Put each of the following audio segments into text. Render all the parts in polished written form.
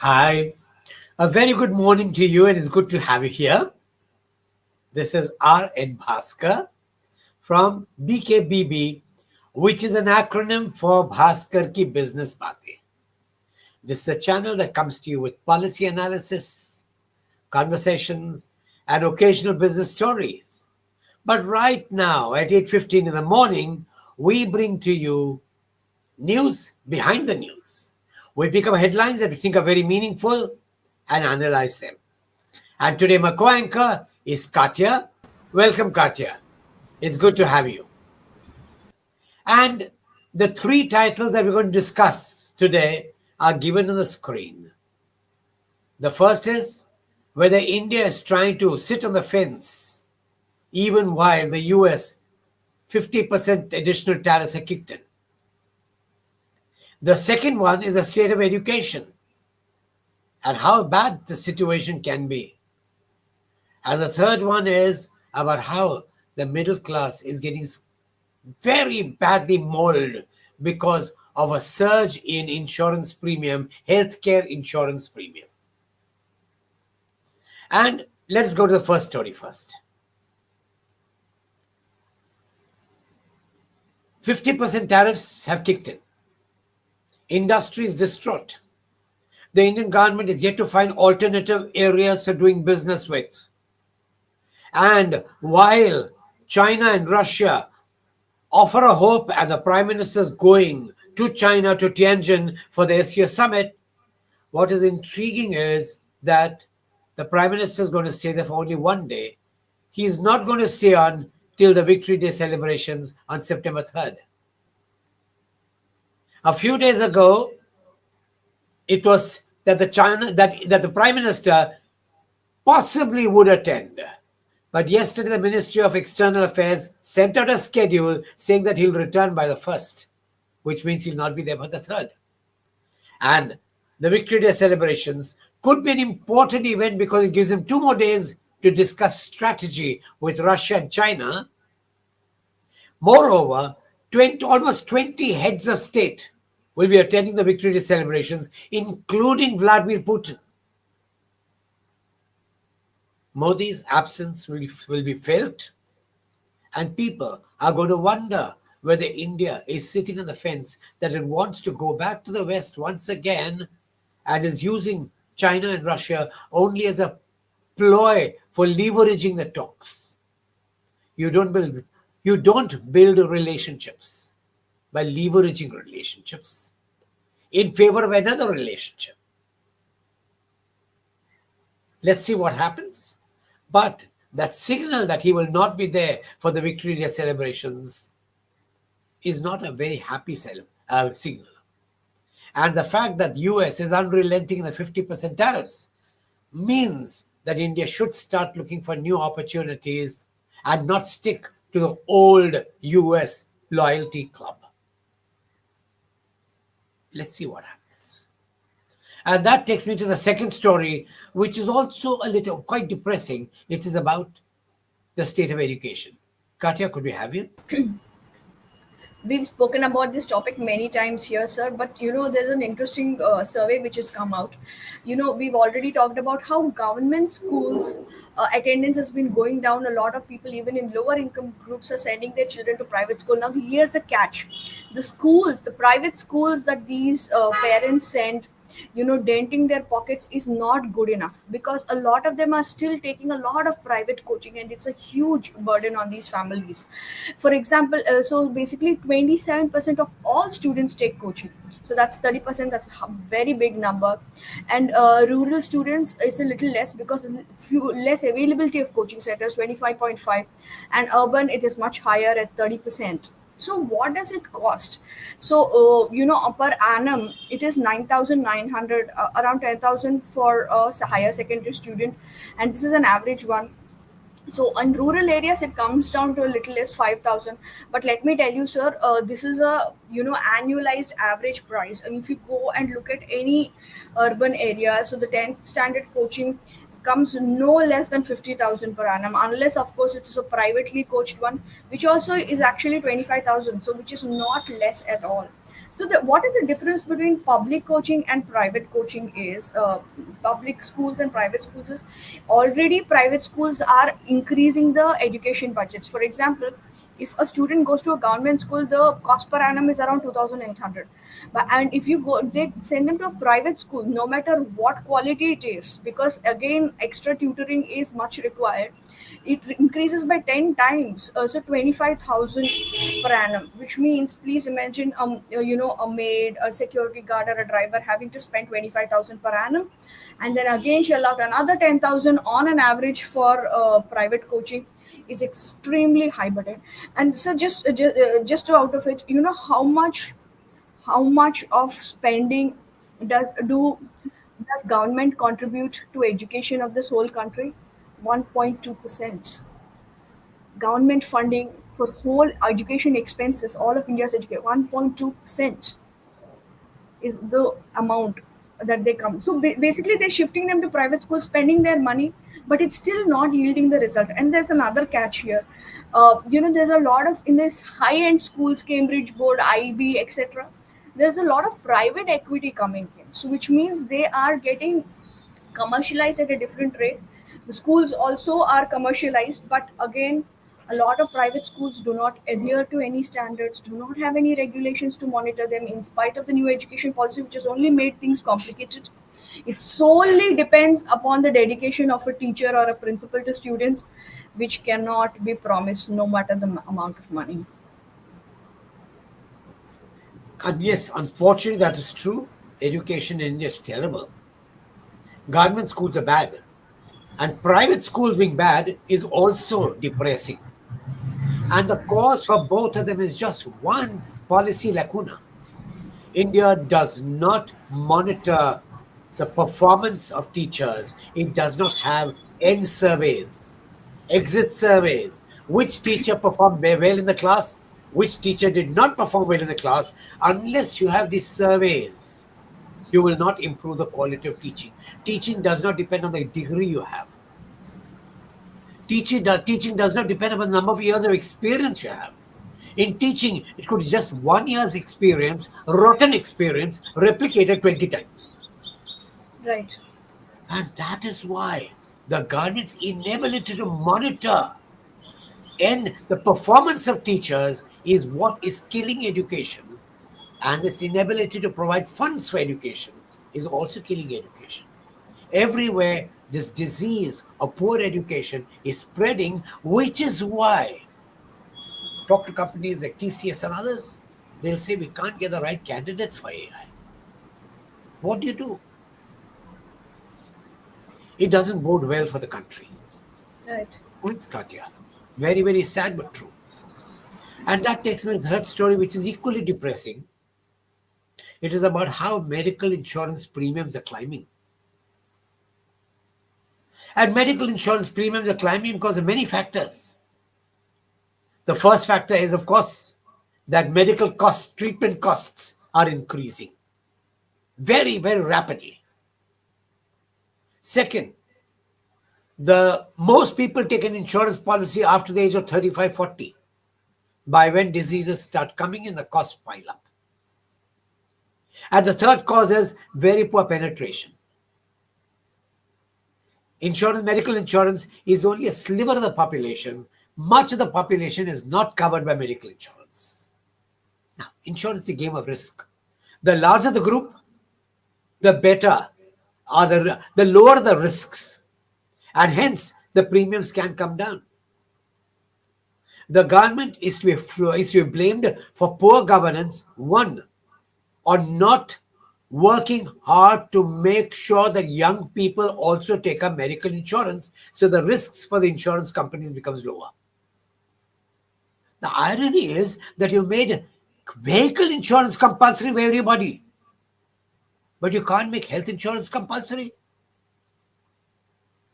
Hi, a very good morning to you, and it's good to have you here. This is R.N. Bhaskar from BKBB, which is an acronym for Bhaskar Ki Business Baatein. This is a channel that comes to you with policy analysis, conversations, and occasional business stories. But right now, at 8:15 in the morning, we bring to you news behind the news. We pick up headlines that we think are very meaningful and analyze them. And today my co-anchor is Katya. Welcome, Katya. It's good to have you. And the three titles that we're going to discuss today are given on the screen. The first is whether India is trying to sit on the fence even while the US 50% additional tariffs are kicked in. The second one is the state of education and how bad the situation can be. And the third one is about how the middle class is getting very badly mauled because of a surge in insurance premium, healthcare insurance premium. And let's go to the first story first. 50% tariffs have kicked in. Industry is distraught. The Indian government is yet to find alternative areas for doing business with. And while China and Russia offer a hope and the Prime Minister is going to China, to Tianjin for the SCO Summit, what is intriguing is that the Prime Minister is going to stay there for only one day. He is not going to stay on till the Victory Day celebrations on September 3rd. A few days ago, it was that the Prime Minister possibly would attend. But yesterday, the Ministry of External Affairs sent out a schedule saying that he'll return by the 1st, which means he'll not be there by the 3rd. And the Victory Day celebrations could be an important event because it gives him 2 more days to discuss strategy with Russia and China. Moreover, almost 20 heads of state will be attending the Victory Day celebrations, including Vladimir Putin. Modi's absence will be felt, and people are going to wonder whether India is sitting on the fence, that it wants to go back to the West once again and is using China and Russia only as a ploy for leveraging the talks. You don't build relationships by leveraging relationships in favor of another relationship. Let's see what happens. But that signal that he will not be there for the Victory Day celebrations is not a very happy signal. And the fact that US is unrelenting in the 50% tariffs means that India should start looking for new opportunities and not stick to the old US loyalty club. Let's see what happens. And that takes me to the second story, which is also quite depressing. It is about the state of education. Katya, could we have you? We've spoken about this topic many times here, sir, but there's an interesting survey which has come out. We've already talked about how government schools attendance has been going down. A lot of people, even in lower income groups, are sending their children to private school. Now, here's the catch: the private schools that these parents send, denting their pockets is not good enough, because a lot of them are still taking a lot of private coaching, and it's a huge burden on these families. For example, so basically 27% of all students take coaching, so that's 30%. That's a very big number. And rural students, it's a little less, because less availability of coaching centers, 25.5, and urban it is much higher at 30%. So what does it cost? So per annum it is 9,900, around 10,000 for a higher secondary student, and this is an average one. So in rural areas it comes down to a little less, 5,000. But let me tell you, sir, this is a annualized average price. And if you go and look at any urban area, so the 10th standard coaching comes no less than 50,000 per annum, unless of course it is a privately coached one, which also is actually 25,000, so which is not less at all. So what is the difference between public coaching and private coaching is, public schools and private schools is, already private schools are increasing the education budgets. For example, if a student goes to a government school, the cost per annum is around 2,800. But and if you go, they send them to a private school, no matter what quality it is, because again extra tutoring is much required, it increases by 10 times, so 25,000 per annum, which means please imagine, a maid, a security guard, or a driver having to spend 25,000 per annum, and then again shell out another 10,000 on an average for private coaching, is extremely high burden. And so just out of it, how much of spending does government contribute to education of this whole country? 1.2%. Government funding for whole education expenses, all of India's education, 1.2% is the amount that they come. So basically, they're shifting them to private schools, spending their money, but it's still not yielding the result. And there's another catch here. There's a lot of, in this high-end schools, Cambridge Board, IB, etc. There's a lot of private equity coming in, so which means they are getting commercialized at a different rate. The schools also are commercialized, but again, a lot of private schools do not adhere to any standards, do not have any regulations to monitor them, in spite of the new education policy, which has only made things complicated. It solely depends upon the dedication of a teacher or a principal to students, which cannot be promised no matter the amount of money. And yes, unfortunately, that is true. Education in India is terrible. Government schools are bad. And private schools being bad is also depressing. And the cause for both of them is just one policy lacuna. India does not monitor the performance of teachers. It does not have end surveys, exit surveys. Which teacher performed well in the class? Which teacher did not perform well in the class? Unless you have these surveys, you will not improve the quality of teaching. Teaching does not depend on the degree you have. Teaching does not depend on the number of years of experience you have. In teaching, it could be just 1 year's experience, rotten experience, replicated 20 times. Right. And that is why the government's inability to monitor and the performance of teachers is what is killing education. And its inability to provide funds for education is also killing education. Everywhere, this disease of poor education is spreading, which is why talk to companies like TCS and others, they'll say we can't get the right candidates for AI. What do you do? It doesn't bode well for the country. Right. It's Katya. Very, very sad but true. And that takes me to the third story, which is equally depressing. It is about how medical insurance premiums are climbing. And medical insurance premiums are climbing because of many factors. The first factor is, of course, that medical costs, treatment costs are increasing very, very rapidly. Second, the most people take an insurance policy after the age of 35, 40. By when diseases start coming in, the costs pile up. And the third cause is very poor penetration. Medical insurance is only a sliver of the population. Much of the population is not covered by medical insurance. Now, insurance is a game of risk. The larger the group, the better are the lower the risks. And hence, the premiums can come down. The government is to be blamed for poor governance, one, on not working hard to make sure that young people also take up medical insurance, so the risks for the insurance companies becomes lower. The irony is that you made vehicle insurance compulsory for everybody, but you can't make health insurance compulsory.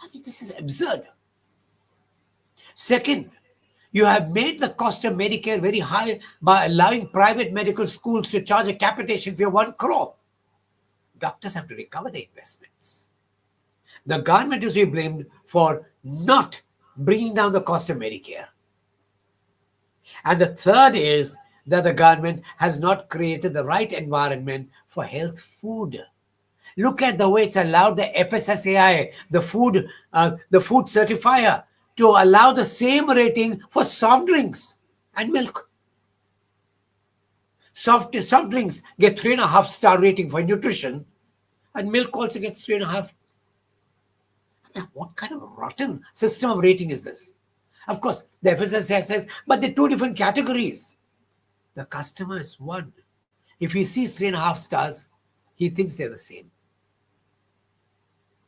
I mean, this is absurd. Second, you have made the cost of Medicare very high by allowing private medical schools to charge a capitation fee of 1 crore. Doctors have to recover their investments. The government is to be blamed for not bringing down the cost of Medicare. And the third is that the government has not created the right environment for health food. Look at the way it's allowed the FSSAI, the food certifier, to allow the same rating for soft drinks and milk. Soft drinks get 3.5-star rating for nutrition, and milk also gets 3.5. Now, what kind of a rotten system of rating is this? Of course, the FSSAI says, but they're two different categories. The customer is one. If he sees 3.5 stars, he thinks they're the same.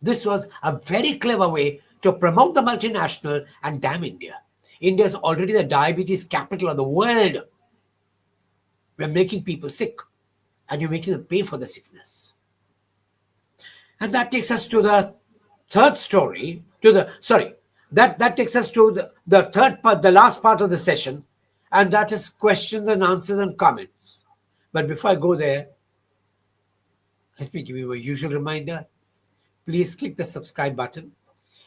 This was a very clever way to promote the multinational and damn India. India is already the diabetes capital of the world. We're making people sick, and you're making them pay for the sickness. And that takes us to the third story, that takes us to the third part, the last part of the session, and that is questions and answers and comments. But before I go there, let me give you a usual reminder. Please click the subscribe button.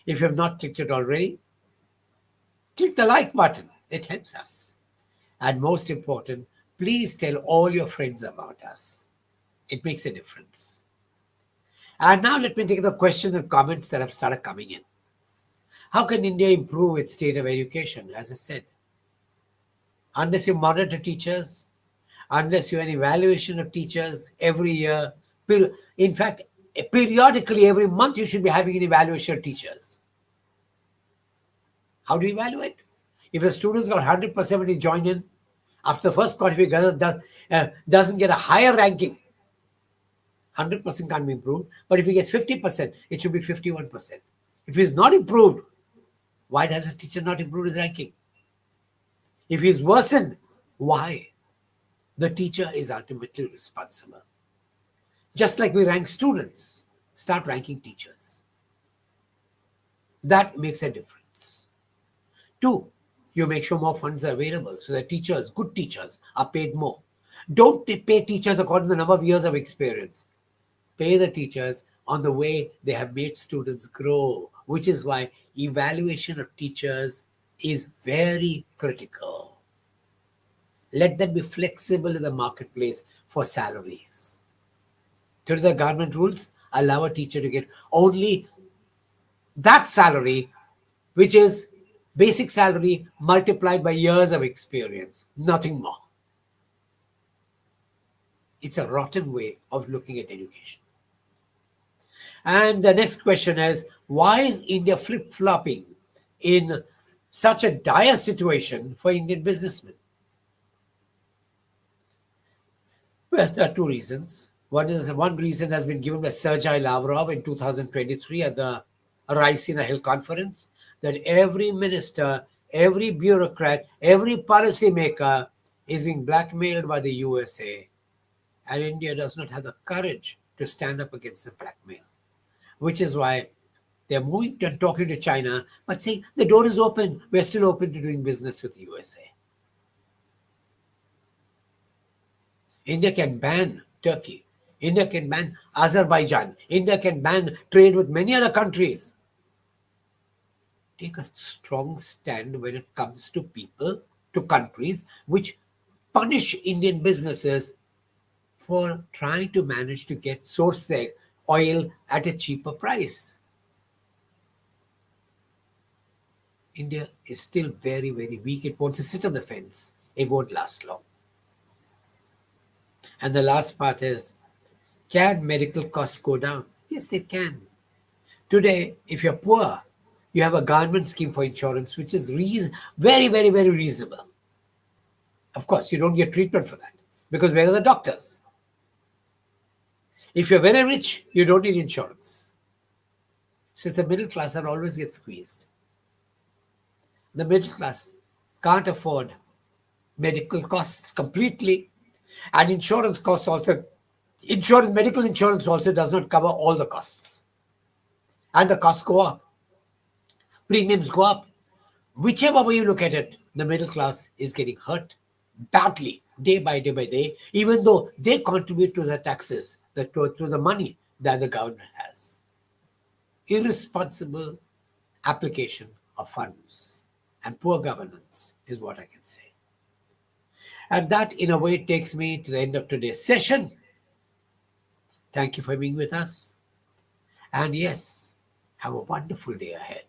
If you have not clicked it already, click the like button. It helps us. And most important, please tell all your friends about us. It makes a difference. And now let me take the questions and comments that have started coming in. How can India improve its state of education? As I said, unless you monitor teachers, unless you have an evaluation of teachers every year, in fact, periodically every month you should be having an evaluation of teachers. How do you evaluate? If a student's got 100% when he join in, after the first quarter, if he doesn't get a higher ranking, 100% can't be improved. But if he gets 50%, it should be 51%. If he's not improved, why does a teacher not improve his ranking? If he's worsened, why? The teacher is ultimately responsible. Just like we rank students, start ranking teachers. That makes a difference. 2, you make sure more funds are available so that teachers, good teachers, are paid more. Don't pay teachers according to the number of years of experience. Pay the teachers on the way they have made students grow, which is why evaluation of teachers is very critical. Let them be flexible in the marketplace for salaries. Today, the government rules allow a teacher to get only that salary, which is basic salary multiplied by years of experience, nothing more. It's a rotten way of looking at education. And the next question is, why is India flip-flopping in such a dire situation for Indian businessmen? Well, there are 2 reasons. One reason has been given by Sergei Lavrov in 2023 at the Raisina Hill conference, that every minister, every bureaucrat, every policymaker is being blackmailed by the USA. And India does not have the courage to stand up against the blackmail, which is why they're moving and talking to China, but saying the door is open. We're still open to doing business with the USA. India can ban Turkey. India can ban Azerbaijan. India can ban trade with many other countries. Take a strong stand when it comes to people, to countries which punish Indian businesses for trying to manage to source their oil at a cheaper price. India is still very, very weak. It wants to sit on the fence. It won't last long. And the last part is, can medical costs go down? Yes, they can. Today, if you're poor, you have a government scheme for insurance, which is very, very, very reasonable. Of course, you don't get treatment for that, because where are the doctors? If you're very rich, you don't need insurance. So it's the middle class that always gets squeezed. The middle class can't afford medical costs completely, and insurance costs also. Medical insurance also does not cover all the costs. And the costs go up. Premiums go up. Whichever way you look at it, the middle class is getting hurt badly, day by day, even though they contribute to the taxes, to the money that the government has. irresponsible application of funds and poor governance is what I can say. And that, in a way, takes me to the end of today's session. Thank you for being with us. And yes, have a wonderful day ahead.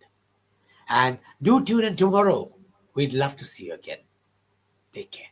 And do tune in tomorrow. We'd love to see you again. Take care.